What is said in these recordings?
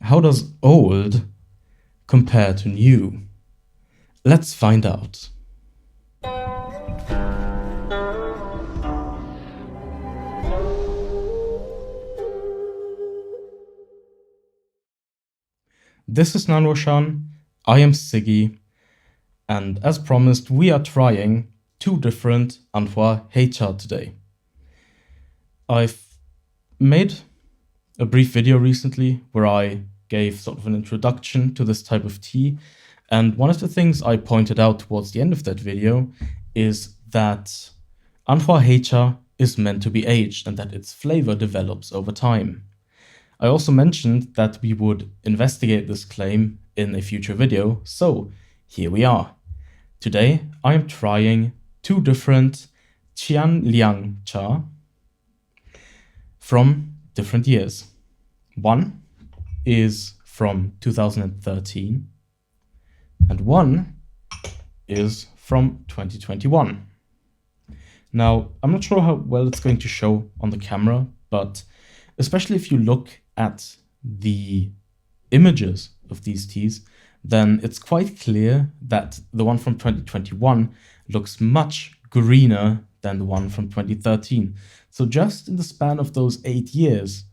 how does old compare to new? Let's find out. This is nannuoshan, I am Sigi, and as promised, we are trying two different Hei Cha today. I've made a brief video recently where I gave sort of an introduction to this type of tea, and one of the things I pointed out towards the end of that video is that Hei Cha is meant to be aged and that its flavor develops over time. I also mentioned that we would investigate this claim in a future video, so here we are. Today I am trying two different Qian Liang Cha from different years. One is from 2013 and one is from 2021. Now, I'm not sure how well it's going to show on the camera, but especially if you look at the images of these teas, then it's quite clear that the one from 2021 looks much greener than the one from 2013. So just in the span of those 8 years,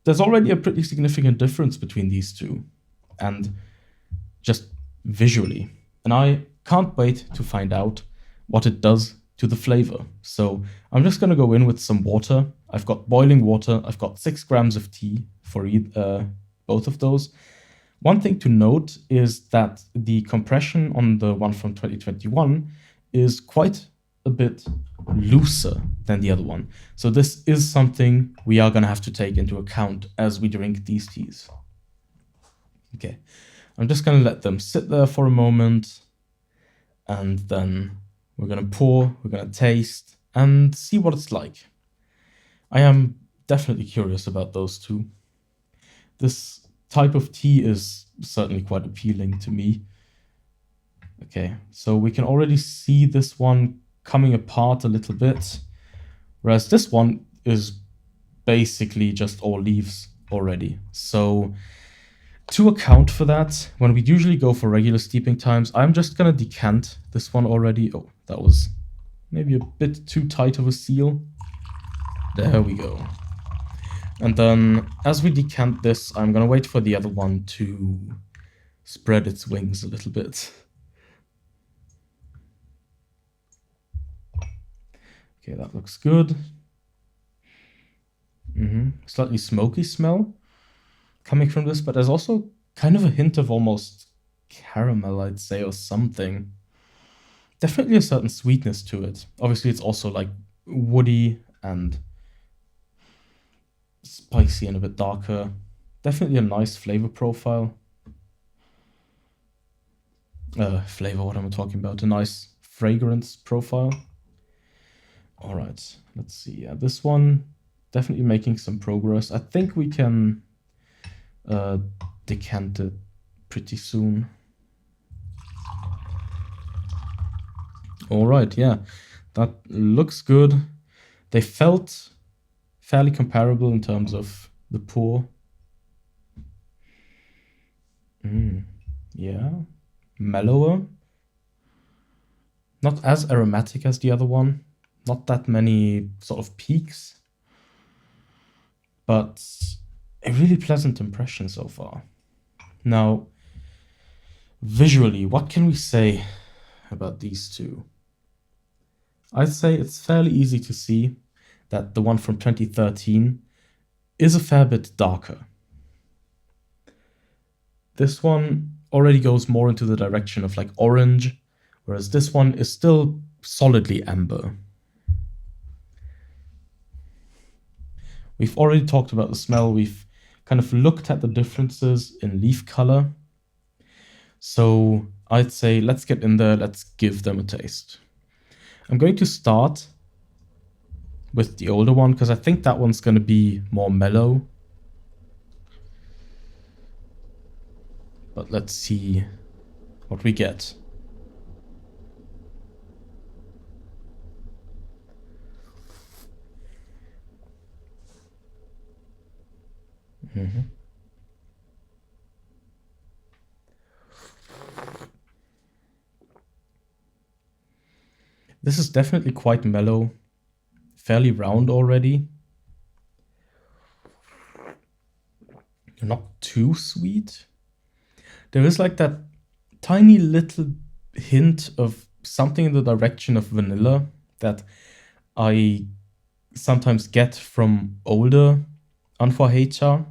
there's already a pretty significant difference between these two, and just visually. And I can't wait to find out what it does to the flavor. So I'm just going to go in with some water. I've got boiling water. I've got 6 grams of tea for both of those. One thing to note is that the compression on the one from 2021 is quite a bit looser than the other one. So this is something we are going to have to take into account as we drink these teas. Okay, I'm just going to let them sit there for a moment, and then we're going to pour, we're going to taste, and see what it's like. I am definitely curious about those two. This type of tea is certainly quite appealing to me. Okay, so we can already see this one coming apart a little bit, whereas this one is basically just all leaves already. So to account for that, when we usually go for regular steeping times, I'm just going to decant this one already. Oh, that was maybe a bit too tight of a seal. There we go. And then as we decant this, I'm going to wait for the other one to spread its wings a little bit. Okay, that looks good. Slightly smoky smell coming from this, but there's also kind of a hint of almost caramel, I'd say, or something. Definitely a certain sweetness to it. Obviously, it's also like woody and spicy and a bit darker. Definitely a nice flavor profile. Flavor, what am I talking about? A nice fragrance profile. All right, let's see. Yeah, this one definitely making some progress. I think we can decant it pretty soon. All right, yeah, that looks good. They felt fairly comparable in terms of the pour. Yeah, mellower. Not as aromatic as the other one. Not that many sort of peaks, but a really pleasant impression so far. Now, visually, what can we say about these two? I'd say it's fairly easy to see that the one from 2013 is a fair bit darker. This one already goes more into the direction of like orange, whereas this one is still solidly amber. We've already talked about the smell. We've kind of looked at the differences in leaf color. So I'd say let's get in there, let's give them a taste. I'm going to start with the older one because I think that one's going to be more mellow. But let's see what we get. This is definitely quite mellow, fairly round already. Not too sweet. There is like that tiny little hint of something in the direction of vanilla that I sometimes get from older Hei Cha,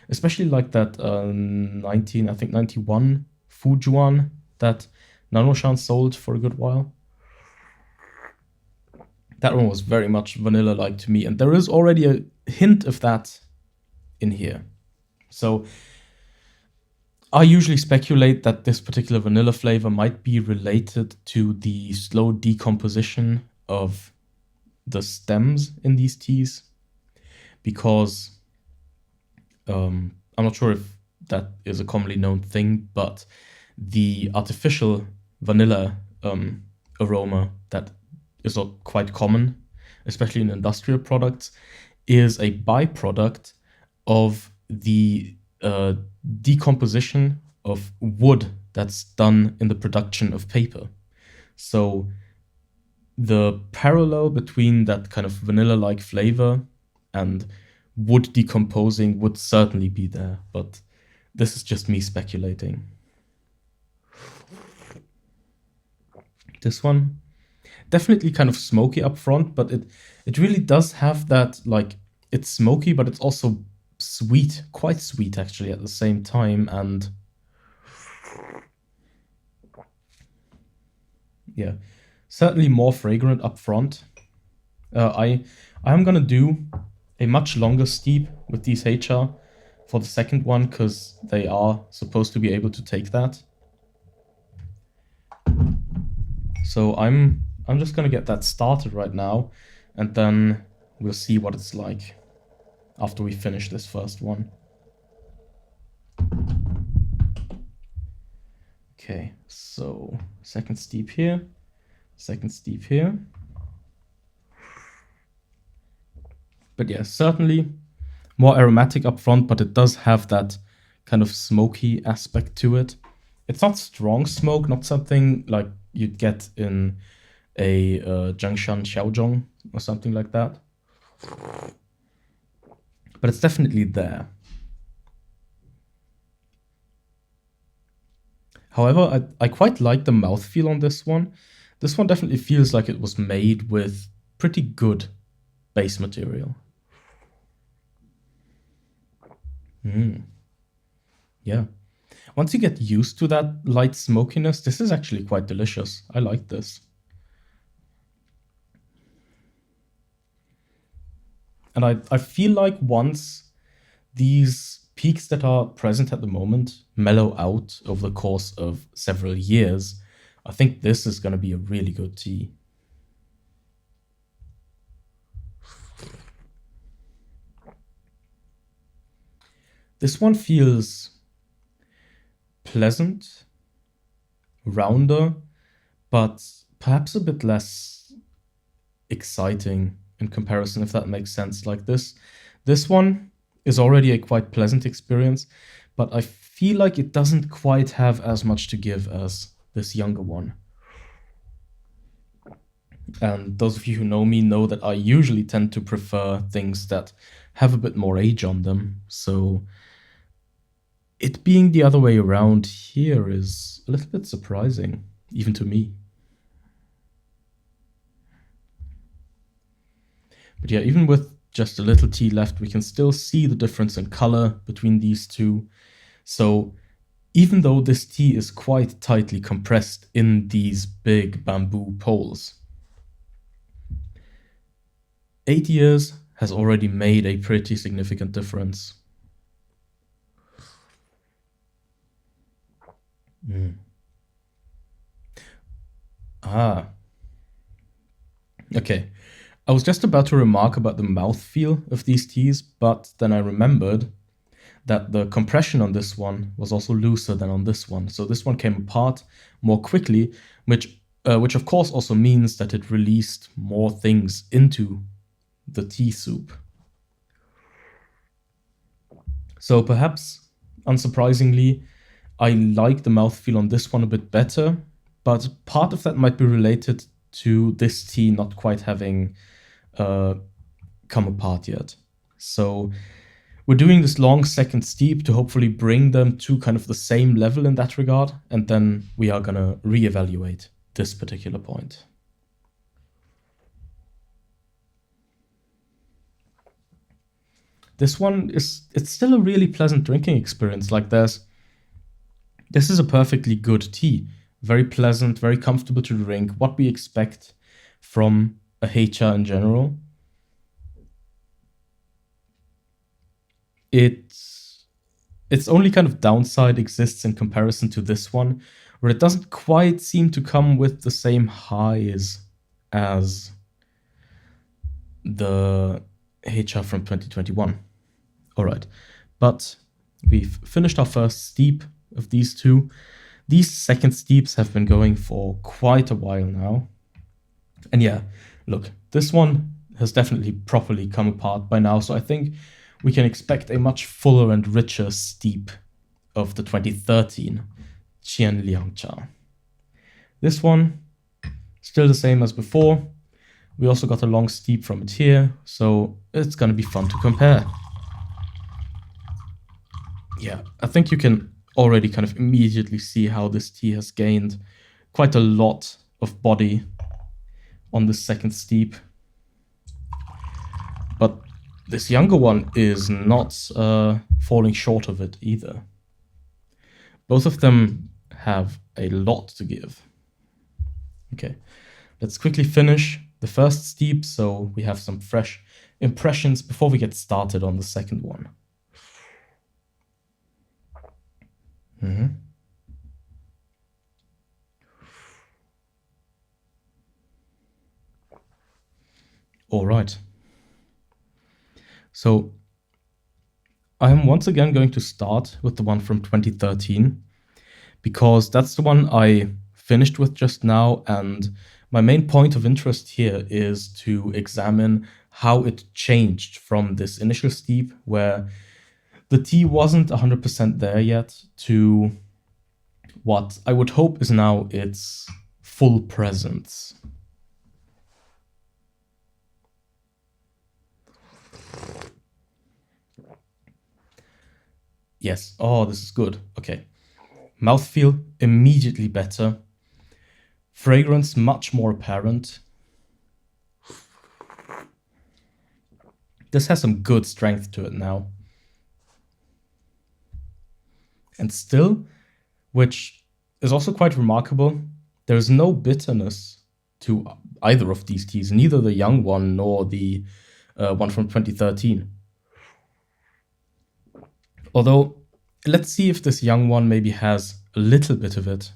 especially like that 91 Fujuan that nannuoshan sold for a good while. That one was very much vanilla-like to me, and there is already a hint of that in here. So I usually speculate that this particular vanilla flavor might be related to the slow decomposition of the stems in these teas, because I'm not sure if that is a commonly known thing, but the artificial vanilla aroma that is quite common, especially in industrial products, is a byproduct of the decomposition of wood that's done in the production of paper. So the parallel between that kind of vanilla-like flavor and wood decomposing would certainly be there, but this is just me speculating. This one, definitely kind of smoky up front, but it really does have that, like, it's smoky, but it's also sweet, quite sweet actually at the same time, and yeah, certainly more fragrant up front. I am gonna do a much longer steep with these Hei Cha for the second one, because they are supposed to be able to take that. So I'm just gonna get that started right now, and then we'll see what it's like after we finish this first one. Okay, so second steep here, second steep here. But yeah, certainly more aromatic up front, but it does have that kind of smoky aspect to it. It's not strong smoke, not something like you'd get in a Jiangshan Xiaozhong or something like that. But it's definitely there. However, I quite like the mouthfeel on this one. This one definitely feels like it was made with pretty good base material. Yeah. Once you get used to that light smokiness, this is actually quite delicious. I like this. And I feel like once these peaks that are present at the moment mellow out over the course of several years, I think this is going to be a really good tea. This one feels pleasant, rounder, but perhaps a bit less exciting in comparison, if that makes sense. Like this one is already a quite pleasant experience, but I feel like it doesn't quite have as much to give as this younger one. And those of you who know me know that I usually tend to prefer things that have a bit more age on them, so it being the other way around here is a little bit surprising, even to me. But yeah, even with just a little tea left, we can still see the difference in color between these two. So even though this tea is quite tightly compressed in these big bamboo poles, 8 years has already made a pretty significant difference. Okay. I was just about to remark about the mouthfeel of these teas, but then I remembered that the compression on this one was also looser than on this one. So this one came apart more quickly, which of course also means that it released more things into the tea soup. So perhaps, unsurprisingly, I like the mouthfeel on this one a bit better, but part of that might be related to this tea not quite having come apart yet. So we're doing this long second steep to hopefully bring them to kind of the same level in that regard, and then we are gonna reevaluate this particular point. This one it's still a really pleasant drinking experience. Like this is a perfectly good tea. Very pleasant, very comfortable to drink. What we expect from a Hei Cha in general. Its only kind of downside exists in comparison to this one, where it doesn't quite seem to come with the same highs as the Hei Cha from 2021. All right, but we've finished our first steep of these two. These second steeps have been going for quite a while now. And yeah, look, this one has definitely properly come apart by now, so I think we can expect a much fuller and richer steep of the 2013 Qian Liang Cha. This one, still the same as before. We also got a long steep from it here, so it's gonna be fun to compare. Yeah, I think you can already kind of immediately see how this tea has gained quite a lot of body on the second steep. But this younger one is not falling short of it either. Both of them have a lot to give. Okay, let's quickly finish the first steep so we have some fresh impressions before we get started on the second one. All right. So I am once again going to start with the one from 2013 because that's the one I finished with just now, and my main point of interest here is to examine how it changed from this initial steep where the tea wasn't 100% there yet to what I would hope is now its full presence. Yes, oh, this is good. Okay. Mouthfeel immediately better. Fragrance much more apparent. This has some good strength to it now. And still, which is also quite remarkable, there is no bitterness to either of these teas, neither the young one nor the one from 2013. Although, let's see if this young one maybe has a little bit of it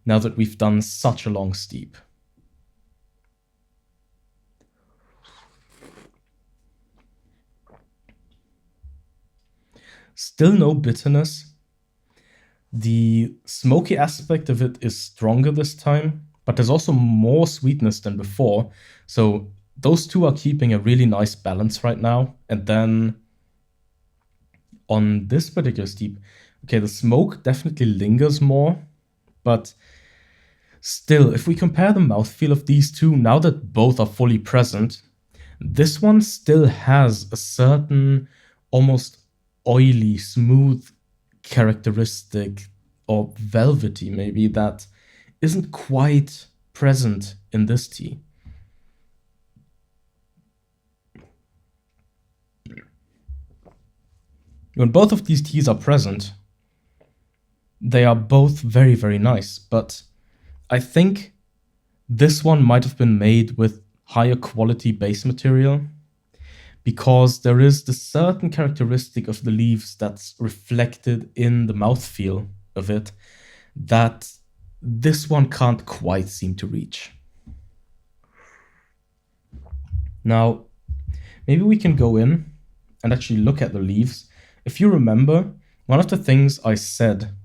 now that we've done such a long steep. Still no bitterness. The smoky aspect of it is stronger this time, but there's also more sweetness than before. So those two are keeping a really nice balance right now. And then on this particular steep, okay, the smoke definitely lingers more, but still, if we compare the mouthfeel of these two, now that both are fully present, this one still has a certain almost oily, smooth characteristic, or velvety maybe, that isn't quite present in this tea. When both of these teas are present, they are both very, very nice, but I think this one might have been made with higher quality base material because there is the certain characteristic of the leaves that's reflected in the mouthfeel of it that this one can't quite seem to reach. Now, maybe we can go in and actually look at the leaves. If you remember, one of the things I said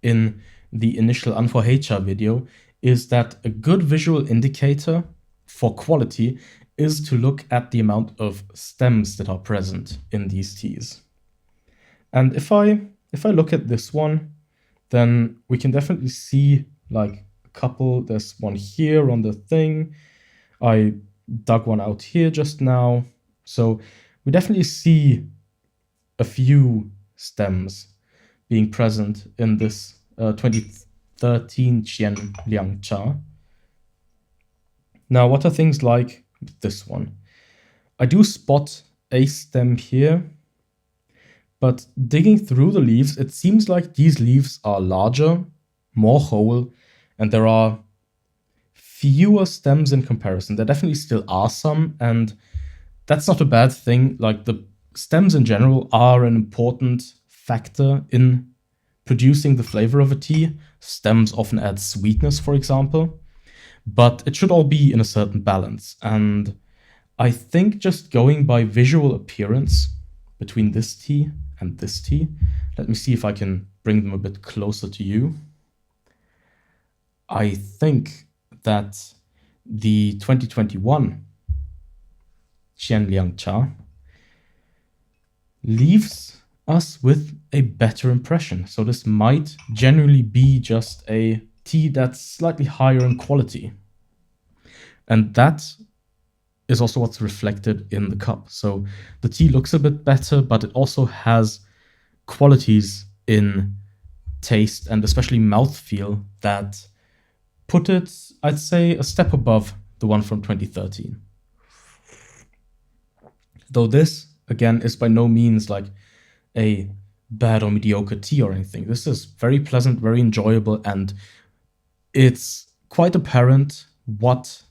in the initial Unfor Hei Cha video is that a good visual indicator for quality is to look at the amount of stems that are present in these teas. And if I look at this one, then we can definitely see like couple. There's one here on the thing. I dug one out here just now. So we definitely see a few stems being present in this 2013 Qian Liang Cha. Now, what are things like this one? I do spot a stem here, but digging through the leaves, it seems like these leaves are larger, more whole, and there are fewer stems in comparison. There definitely still are some, and that's not a bad thing. Like, the stems in general are an important factor in producing the flavor of a tea. Stems often add sweetness, for example, but it should all be in a certain balance. And I think just going by visual appearance between this tea and this tea, let me see if I can bring them a bit closer to you. I think that the 2021 Qian Liang Cha leaves us with a better impression. So this might generally be just a tea that's slightly higher in quality. And that is also what's reflected in the cup. So the tea looks a bit better, but it also has qualities in taste and especially mouthfeel that put it, I'd say, a step above the one from 2013. Though this, again, is by no means like a bad or mediocre tea or anything. This is very pleasant, very enjoyable, and it's quite apparent what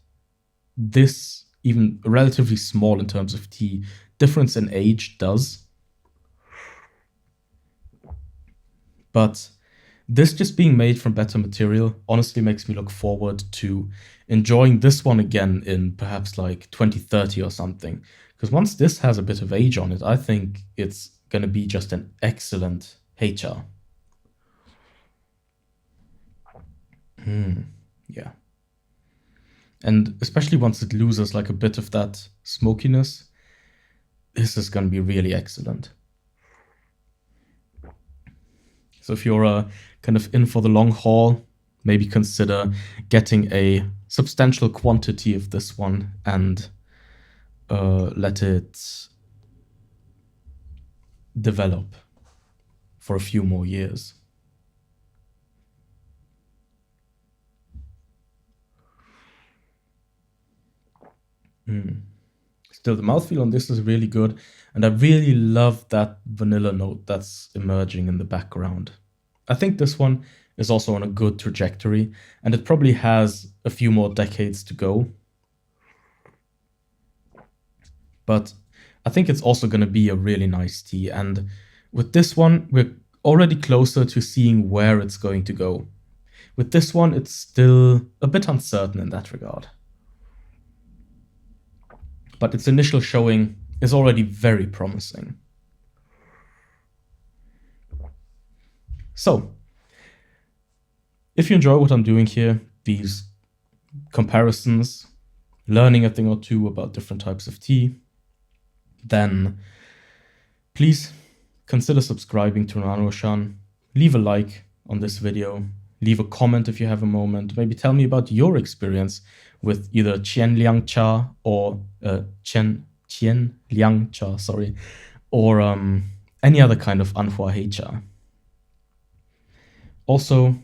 this, even relatively small in terms of tea, difference in age does. But this just being made from better material honestly makes me look forward to enjoying this one again in perhaps like 2030 or something. Because once this has a bit of age on it, I think it's going to be just an excellent Hei Cha. Yeah. And especially once it loses like a bit of that smokiness, this is going to be really excellent. So if you're kind of in for the long haul, maybe consider getting a substantial quantity of this one and let it develop for a few more years. Still, the mouthfeel on this is really good, and I really love that vanilla note that's emerging in the background. I think this one is also on a good trajectory, and it probably has a few more decades to go. But I think it's also going to be a really nice tea, and with this one, we're already closer to seeing where it's going to go. With this one, it's still a bit uncertain in that regard. But its initial showing is already very promising. So, if you enjoy what I'm doing here, these comparisons, learning a thing or two about different types of tea, then please consider subscribing to nannuoshan, leave a like on this video, leave a comment if you have a moment, maybe tell me about your experience with either Qian Liang Cha or Qian Liang Cha, or any other kind of Anhua Hei Cha. Also,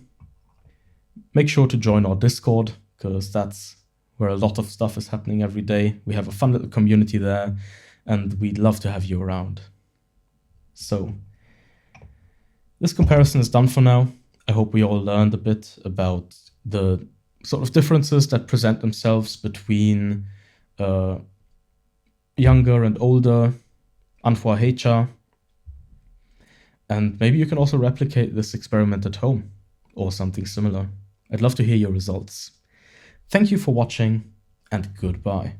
make sure to join our Discord, because that's where a lot of stuff is happening every day. We have a fun little community there, and we'd love to have you around. So, this comparison is done for now. I hope we all learned a bit about the sort of differences that present themselves between younger and older Anhua Hei Cha. And maybe you can also replicate this experiment at home or something similar. I'd love to hear your results. Thank you for watching, and goodbye.